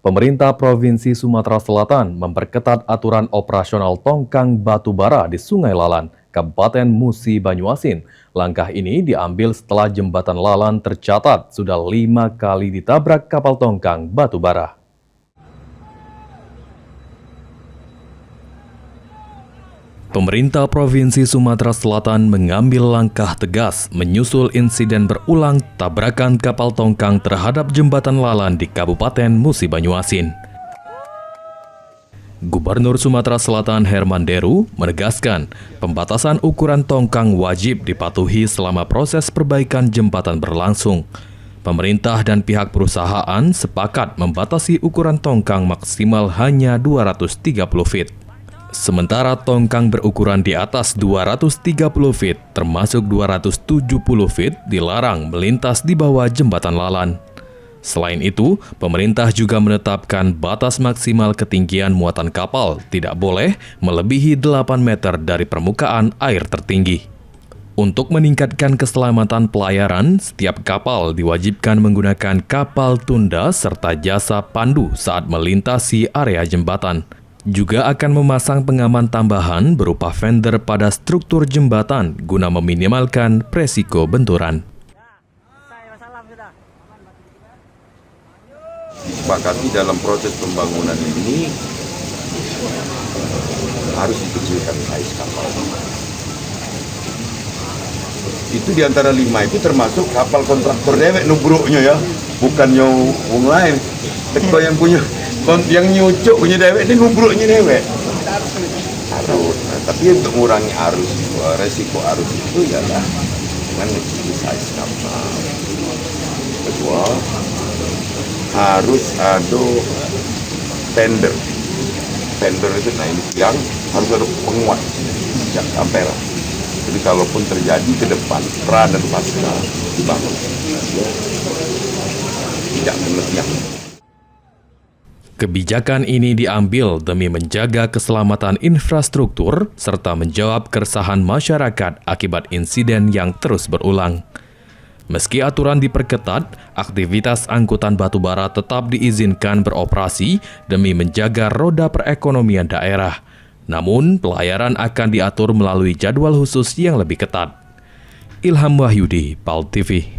Pemerintah Provinsi Sumatera Selatan memperketat aturan operasional tongkang batubara di Sungai Lalan, Kabupaten Musi Banyuasin. Langkah ini diambil setelah jembatan Lalan tercatat sudah 5 kali ditabrak kapal tongkang batubara. Pemerintah Provinsi Sumatera Selatan mengambil langkah tegas menyusul insiden berulang tabrakan kapal tongkang terhadap jembatan Lalan di Kabupaten Musi Banyuasin. Gubernur Sumatera Selatan Herman Deru menegaskan pembatasan ukuran tongkang wajib dipatuhi selama proses perbaikan jembatan berlangsung. Pemerintah dan pihak perusahaan sepakat membatasi ukuran tongkang maksimal hanya 230 feet. Sementara tongkang berukuran di atas 230 feet, termasuk 270 feet, dilarang melintas di bawah jembatan Lalan. Selain itu, pemerintah juga menetapkan batas maksimal ketinggian muatan kapal tidak boleh melebihi 8 meter dari permukaan air tertinggi. Untuk meningkatkan keselamatan pelayaran, setiap kapal diwajibkan menggunakan kapal tunda serta jasa pandu saat melintasi area jembatan. Juga akan memasang pengaman tambahan berupa fender pada struktur jembatan guna meminimalkan resiko benturan. Disepakati dalam proses pembangunan ini harus dikecilkan size kapal. Itu di antara 5 itu termasuk kapal kontraktor dewek nubruknya ya, bukan yang lain. Teko yang punya yang nyucuk punya dewek ini nubruknya dewek. Harus. Nah, tapi untuk mengurangi arus, resiko arus itu ialah dengan mengecil size kapal. Kedua, harus ada fender. Fender itu ini tiang harus ada penguat sejak ampera. Jadi kalaupun terjadi ke depan, pra dan pasca dibangun. Tidak kena tiang. Kebijakan ini diambil demi menjaga keselamatan infrastruktur serta menjawab keresahan masyarakat akibat insiden yang terus berulang. Meski aturan diperketat, aktivitas angkutan batubara tetap diizinkan beroperasi demi menjaga roda perekonomian daerah. Namun, pelayaran akan diatur melalui jadwal khusus yang lebih ketat. Ilham Wahyudi, PAL TV.